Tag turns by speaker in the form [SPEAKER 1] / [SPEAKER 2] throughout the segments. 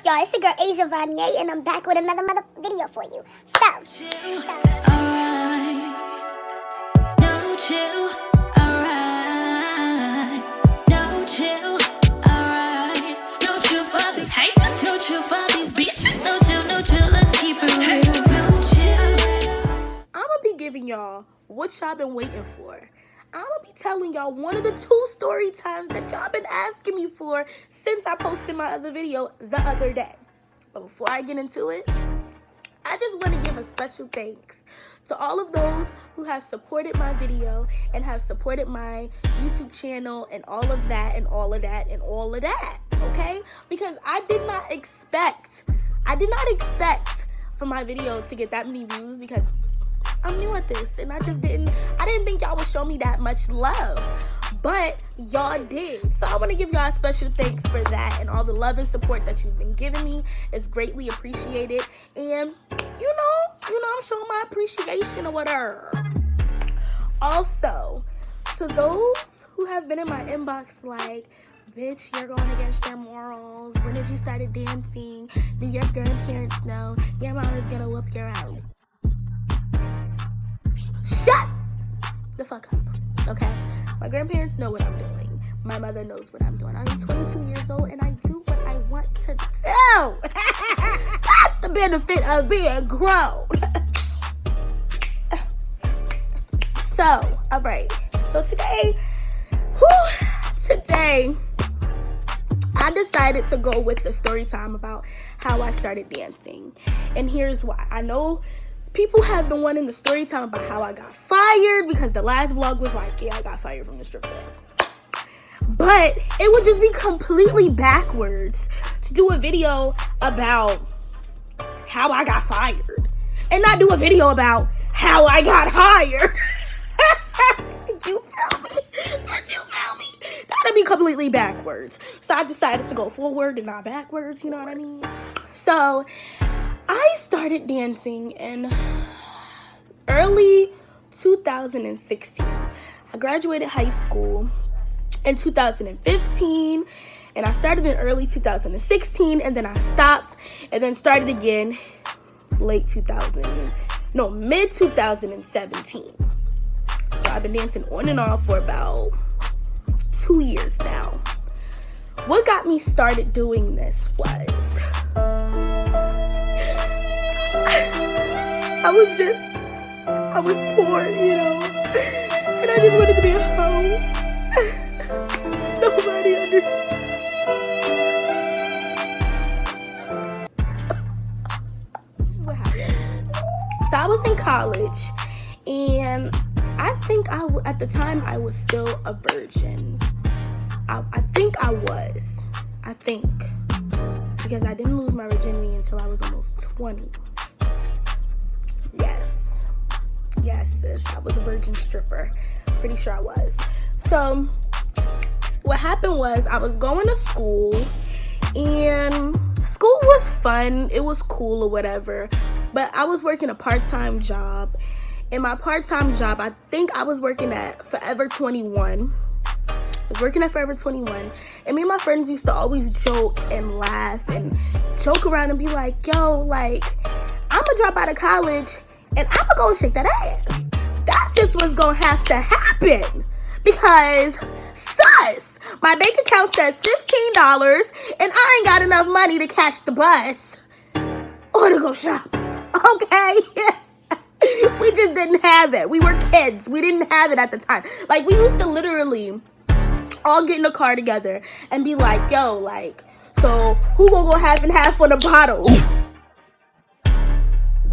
[SPEAKER 1] y'all? It's your girl Asia Vonn'Ye, and I'm back with another video for you. So.
[SPEAKER 2] Alright, no chill. Alright, no chill. Alright, no chill for these haters. No chill for these bitches. No chill. Let's keep it real. No chill.
[SPEAKER 3] I'ma be giving y'all what y'all been waiting for. I'ma be telling y'all one of the 2 story times that y'all been asking me for since I posted my other video the other day. But before I get into it, I just want to give a special thanks to all of those who have supported my video and have supported my YouTube channel and all of that and all of that and all of that, okay? Because I did not expect for my video to get that many views because I'm new at this and I didn't think y'all would show me that much love, but y'all did. So I want to give y'all a special thanks for that, and all the love and support that you've been giving me is greatly appreciated. And you know I'm showing my appreciation or whatever. Also, to those who have been in my inbox like, bitch, you're going against your morals, when did you start dancing, do your grandparents know, your mom is gonna whoop your ass. Shut the fuck up, okay? My grandparents know what I'm doing. My mother knows what I'm doing. I'm 22 years old and I do what I want to do. That's the benefit of being grown. So, all right. So today, I decided to go with the story time about how I started dancing. And here's why. I know people have been wanting the story time about how I got fired because the last vlog was like, yeah, I got fired from the strip club. But it would just be completely backwards to do a video about how I got fired and not do a video about how I got hired. You feel me? That'd be completely backwards. So I decided to go forward and not backwards, you know what I mean? So I started dancing in early 2016. I graduated high school in 2015, and I started in early 2016, and then I stopped, and then started again mid 2017. So I've been dancing on and off for about 2 years now. What got me started doing this was I was poor, you know, and I just wanted to be a hoe. Nobody understood. What happened? So I was in college, and I think at the time I was still a virgin. I think, because I didn't lose my virginity until I was almost 20. Yes, sis, I was a virgin stripper. Pretty sure I was. So what happened was I was going to school, and school was fun. It was cool or whatever. But I was working a part-time job. In my part-time job, I think I was working at Forever 21. And me and my friends used to always joke and laugh and joke around and be like, yo, like, I'm gonna drop out of college and I'm gonna go shake that ass. That just was gonna have to happen because, sus, my bank account says $15 and I ain't got enough money to catch the bus or to go shopping, okay? We just didn't have it. We were kids. We didn't have it at the time. Like, we used to literally all get in a car together and be like, yo, like, so who gonna go half and half on a bottle?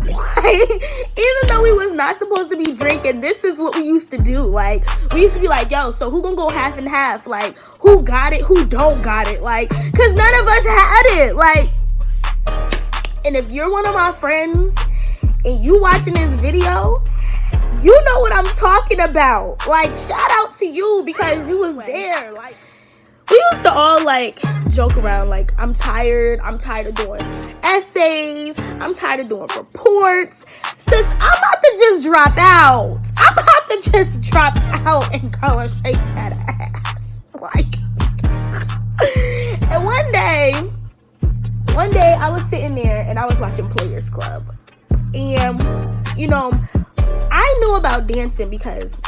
[SPEAKER 3] Even though we was not supposed to be drinking, this is what we used to do. Like, we used to be like, yo, so who gonna go half and half? Like, who got it, who don't got it? Like, cause none of us had it. Like, and if you're one of my friends and you watching this video, you know what I'm talking about. Like, shout out to you because you was there. Like, we used to all like joke around like, I'm tired of doing essays, I'm tired of doing reports. Sis, I'm about to just drop out. And go and shake that ass. Like, and one day I was sitting there and I was watching Players Club. And, you know, I knew about dancing because,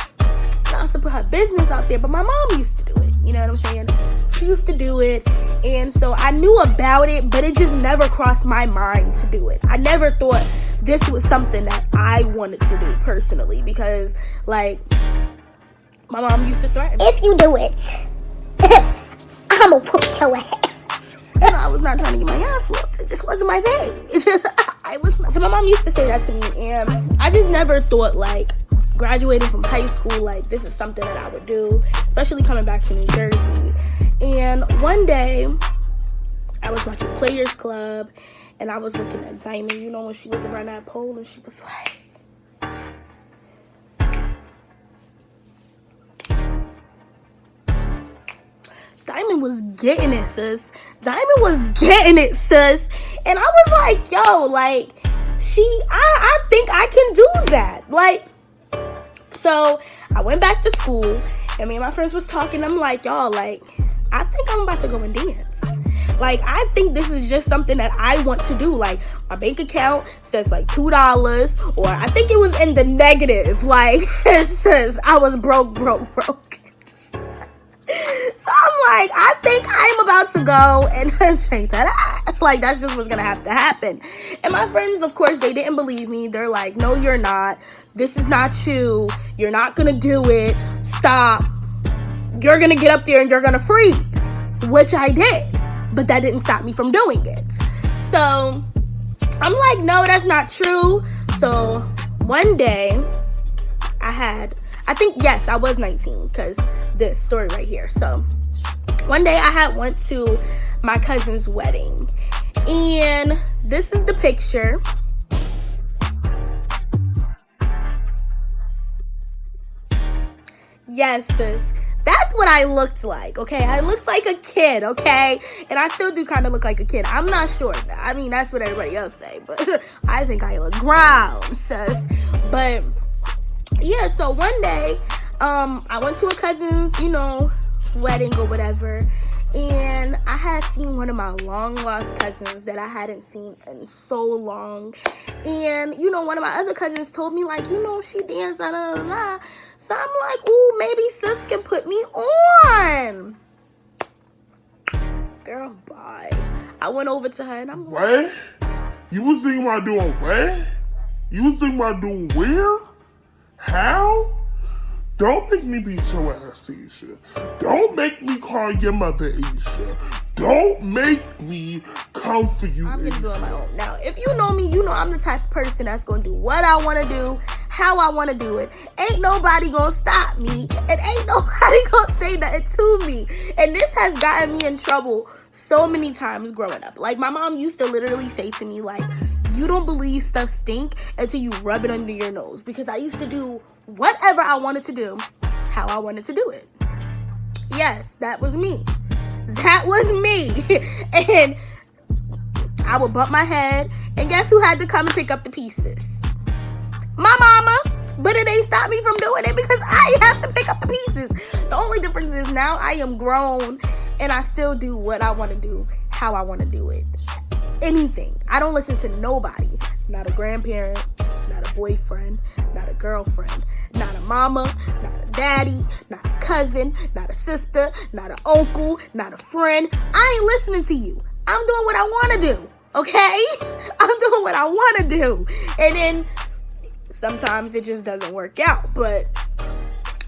[SPEAKER 3] not to put her business out there, but my mom used to do it. You know what I'm saying? She used to do it. And so I knew about it, but it just never crossed my mind to do it. I never thought this was something that I wanted to do personally because, like, my mom used to threaten me.
[SPEAKER 1] If you do it, I'ma whoop your ass.
[SPEAKER 3] You know, I was not trying to get my ass whooped. It just wasn't my thing. So my mom used to say that to me, and I just never thought, like, graduating from high school, like, this is something that I would do, especially coming back to New Jersey. And one day, I was watching Players Club, and I was looking at Diamond, you know, when she was around that pole, and she was like, Diamond was getting it, sis. Diamond was getting it, sis. And I was like, yo, like, I think I can do that. Like, so I went back to school, and me and my friends was talking. I'm like, y'all, like, I think I'm about to go and dance. Like, I think this is just something that I want to do. Like, my bank account says, like, $2, or I think it was in the negative. Like, it says I was broke. So I'm like, I think I'm about to go and shake that ass. Like, that's just what's gonna have to happen. And my friends, of course, they didn't believe me. They're like, no, you're not. This is not you. You're not gonna do it. Stop. You're gonna get up there and you're gonna freeze. Which I did. But that didn't stop me from doing it. So I'm like, no, that's not true. So one day, I think, yes, I was 19 because this story right here. So one day I went to my cousin's wedding, and this is the picture. Yes, sis. That's what I looked like, okay? I looked like a kid, okay? And I still do kind of look like a kid. I'm not sure. I mean, that's what everybody else say, but I think I look ground, sis. But yeah, so one day, I went to a cousin's, you know, wedding or whatever, and I had seen one of my long lost cousins that I hadn't seen in so long. And, you know, one of my other cousins told me, like, you know, she danced, So I'm like, ooh, maybe sis can put me on. Girl, bye. I went over to her and I'm like,
[SPEAKER 4] what? You was thinking about doing what? You was thinking about doing where? How? Don't make me beat your ass, Aisha. Don't make me call your mother, Aisha. Don't make me come for you,
[SPEAKER 3] I'm
[SPEAKER 4] Aisha.
[SPEAKER 3] gonna do it on my own. Now, if you know me, you know I'm the type of person that's gonna do what I wanna do, how I wanna do it. Ain't nobody gonna stop me, and ain't nobody gonna say nothing to me. And this has gotten me in trouble so many times growing up. Like, my mom used to literally say to me, like, you don't believe stuff stink until you rub it under your nose. Because I used to do whatever I wanted to do, how I wanted to do it. Yes, that was me. That was me. And I would bump my head, and guess who had to come and pick up the pieces? My mama. But it ain't stopped me from doing it because I have to pick up the pieces. The only difference is now I am grown, and I still do what I want to do, how I want to do it. Anything. I don't listen to nobody. Not a grandparent, not a boyfriend, not a girlfriend, not a mama, not a daddy, not a cousin, not a sister, not an uncle, not a friend. I ain't listening to you. I'm doing what I want to do, okay? I'm doing what I want to do. And then sometimes it just doesn't work out, but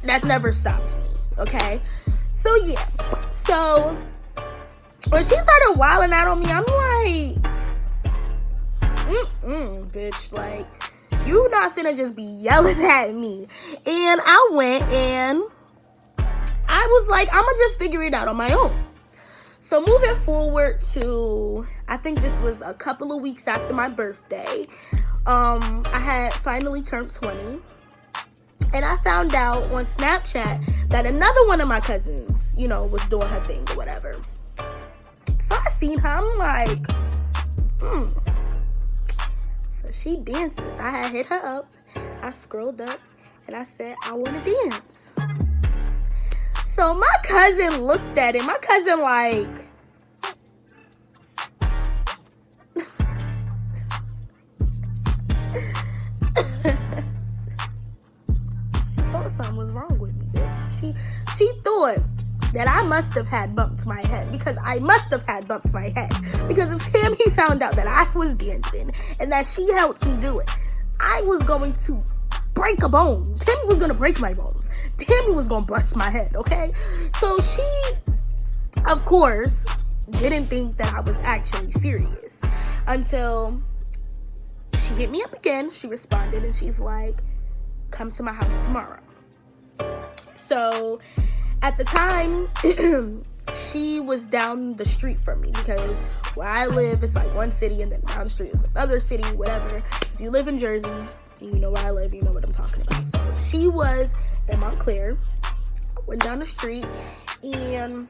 [SPEAKER 3] that's never stopped me, okay? So yeah. So when she started wilding out on me, I'm like, bitch, like, you not finna just be yelling at me. And I went and I was like, I'ma just figure it out on my own. So moving forward to, I think this was a couple of weeks after my birthday, I had finally turned 20. And I found out on Snapchat that another one of my cousins, you know, was doing her thing or whatever. So I seen her, I'm like, So she dances. I had hit her up. I scrolled up and I said, I want to dance. So my cousin looked at it. My cousin like, that I must have had bumped my head, because I must have had bumped my head. Because if Tammy found out that I was dancing and that she helped me do it, I was going to break a bone. Tammy was going to break my bones. Tammy was going to bust my head, okay? So she, of course, didn't think that I was actually serious until she hit me up again. She responded and she's like, come to my house tomorrow. So at the time, she was down the street from me, because where I live, it's like one city, and then down the street is another city, whatever. If you live in Jersey, you know where I live, you know what I'm talking about. So she was in Montclair. I went down the street, and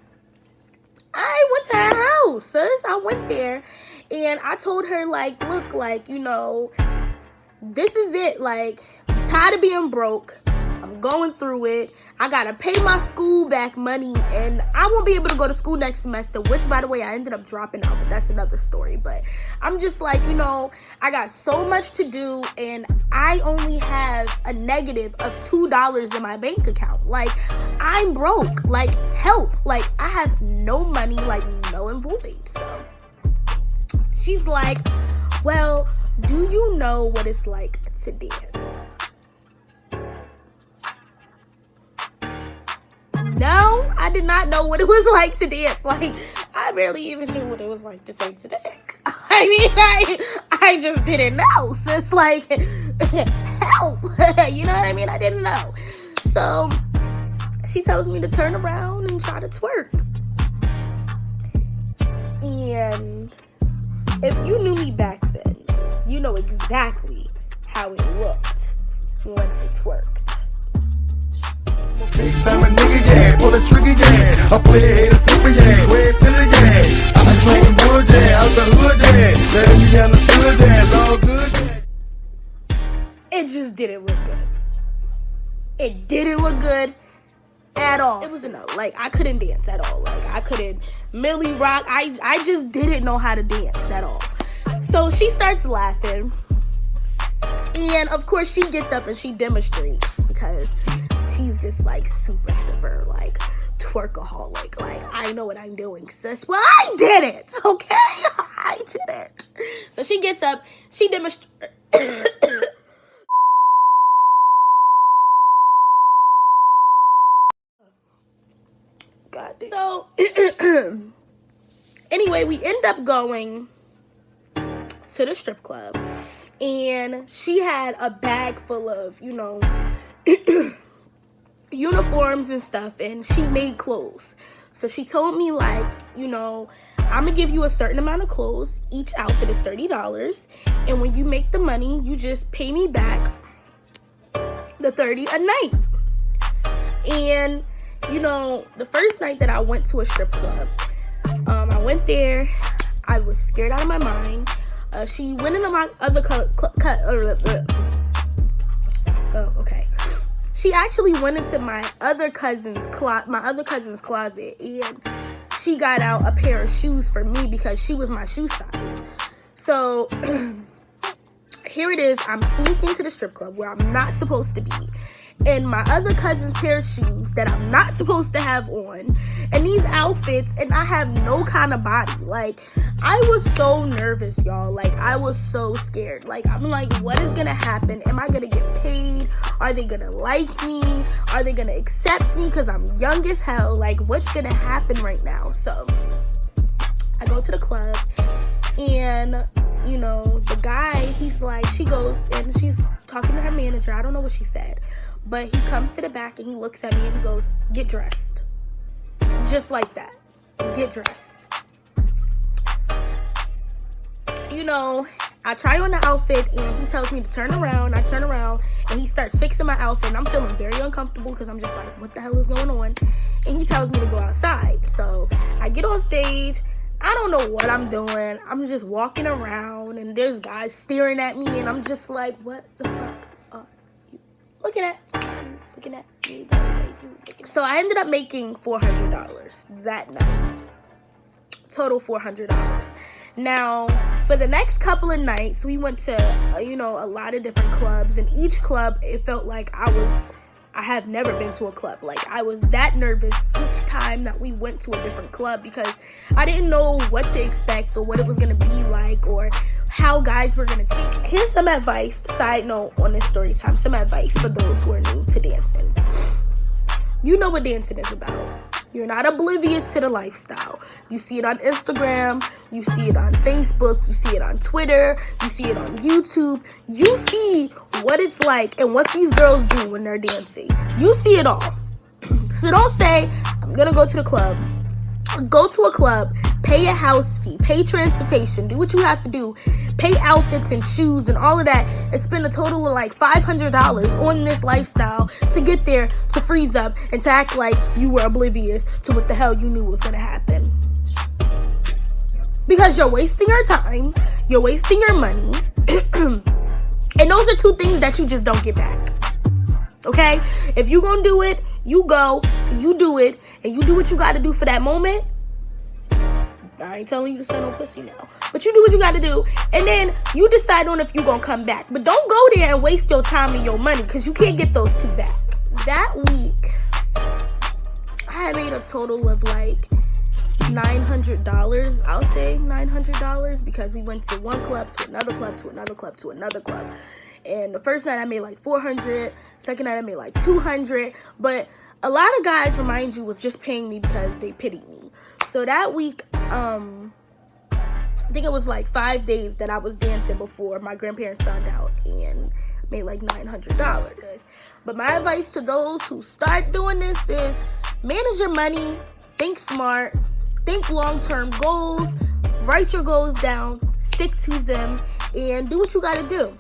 [SPEAKER 3] I went to her house, sis. I went there, and I told her, like, look, like, you know, this is it. Like, I'm tired of being broke. I'm going through it. I gotta pay my school back money, and I won't be able to go to school next semester, which, by the way, I ended up dropping out, but that's another story. But I'm just like, you know, I got so much to do, and I only have a negative of $2 in my bank account. Like, I'm broke. Like, help. Like, I have no money, like, null and void. So she's like, well, do you know what it's like to dance? No, I did not know what it was like to dance. Like, I barely even knew what it was like to take the dick. I mean, I just didn't know. So it's like, help. You know what I mean? I didn't know. So she tells me to turn around and try to twerk. And if you knew me back then, you know exactly how it looked when I twerked.
[SPEAKER 5] Big time a nigga, yeah, pull a trigger, yeah. I play it, a flipper, yeah, way feeling, yeah. I show the wood, yeah, out the hood, yeah. Let me understood, yeah, it's all good, yeah.
[SPEAKER 3] It just didn't look good. It didn't look good at all. It was a no. Like, I couldn't dance at all. Like, I couldn't Millie rock. I just didn't know how to dance at all. So she starts laughing. And, of course, she gets up and she demonstrates, because she's just, like, super stripper, like, twerkaholic. Like, I know what I'm doing, sis. Well, I did it, okay? I did it. So she gets up, she demonstrates. God damn. So, anyway, we end up going to the strip club. And she had a bag full of, you know, uniforms and stuff, and she made clothes. So she told me, like, you know, I'm gonna give you a certain amount of clothes. Each outfit is $30, and when you make the money, you just pay me back the $30 a night. And, you know, the first night that I went to a strip club, I went there. I was scared out of my mind. She went into my other okay. She actually went into my other cousin's closet, and she got out a pair of shoes for me because she was my shoe size. So here it is. I'm sneaking to the strip club where I'm not supposed to be, and my other cousin's pair of shoes that I'm not supposed to have on, and these outfits, and I have no kind of body. Like, I was so nervous, y'all. Like, I was so scared. Like, I'm like, what is gonna happen? Am I gonna get paid? Are they gonna like me? Are they gonna accept me because I'm young as hell? Like, what's gonna happen right now? So I go to the club, and, you know, the guy, he's like, she goes and she's talking to her manager. I don't know what she said, but he comes to the back and he looks at me and he goes, get dressed. Just like that. Get dressed. You know, I try on the outfit and he tells me to turn around. I turn around and he starts fixing my outfit, and I'm feeling very uncomfortable because I'm just like, what the hell is going on? And he tells me to go outside. So I get on stage. I don't know what I'm doing. I'm just walking around and there's guys staring at me, and I'm just like, what the fuck are you looking at? Looking at me? So I ended up making $400 that night. Total $400. Now, for the next couple of nights, we went to, you know, a lot of different clubs. And each club, it felt like I have never been to a club. Like, I was that nervous each time that we went to a different club because I didn't know what to expect or what it was going to be like or how guys were going to take it. Here's some advice, side note on this story time, some advice for those who are new to dancing. You know what dancing is about. You're not oblivious to the lifestyle. You see it on Instagram, you see it on Facebook, you see it on Twitter, you see it on YouTube. You see what it's like and what these girls do when they're dancing. You see it all. So don't say, I'm gonna go to the club. Go to a club, pay a house fee, pay transportation, do what you have to do, pay outfits and shoes and all of that, and spend a total of like $500 on this lifestyle to get there to freeze up and to act like you were oblivious to what the hell you knew was gonna happen. Because you're wasting your time, you're wasting your money, and those are two things that you just don't get back. Okay? If you gonna do it, you go, you do it, and you do what you gotta do for that moment. I ain't telling you to sell no pussy now. But you do what you gotta do, and then you decide on if you gonna come back. But don't go there and waste your time and your money, because you can't get those two back. That week, I made a total of like $900. I'll say $900, because we went to one club, to another club, to another club, to another club. And the first night I made like $400. Second night I made like $200. But a lot of guys, remind you, was just paying me because they pitied me. So that week, I think it was like 5 days that I was dancing before my grandparents found out, and made like $900. But my advice to those who start doing this is manage your money, think smart, think long-term goals, write your goals down, stick to them, and do what you gotta do.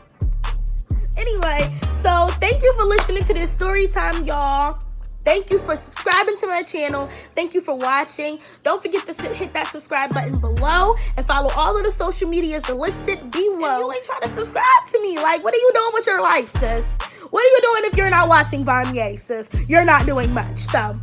[SPEAKER 3] Anyway, so thank you for listening to this story time, y'all. Thank you for subscribing to my channel. Thank you for watching. Don't forget to hit that subscribe button below and follow all of the social medias listed below. You ain't trying to subscribe to me. Like, what are you doing with your life, sis? What are you doing if you're not watching Vonn'Ye, sis? You're not doing much. So,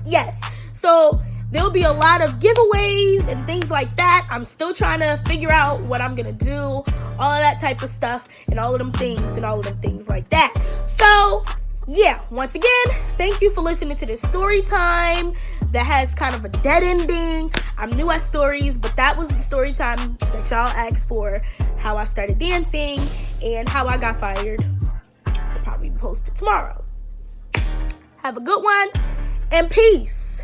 [SPEAKER 3] yes. So, there'll be a lot of giveaways and things like that. I'm still trying to figure out what I'm going to do. All of that type of stuff and all of them things like that. So, yeah, once again, thank you for listening to this story time that has kind of a dead ending. I'm new at stories, but that was the story time that y'all asked for, how I started dancing and how I got fired. It'll probably be posted tomorrow. Have a good one and peace.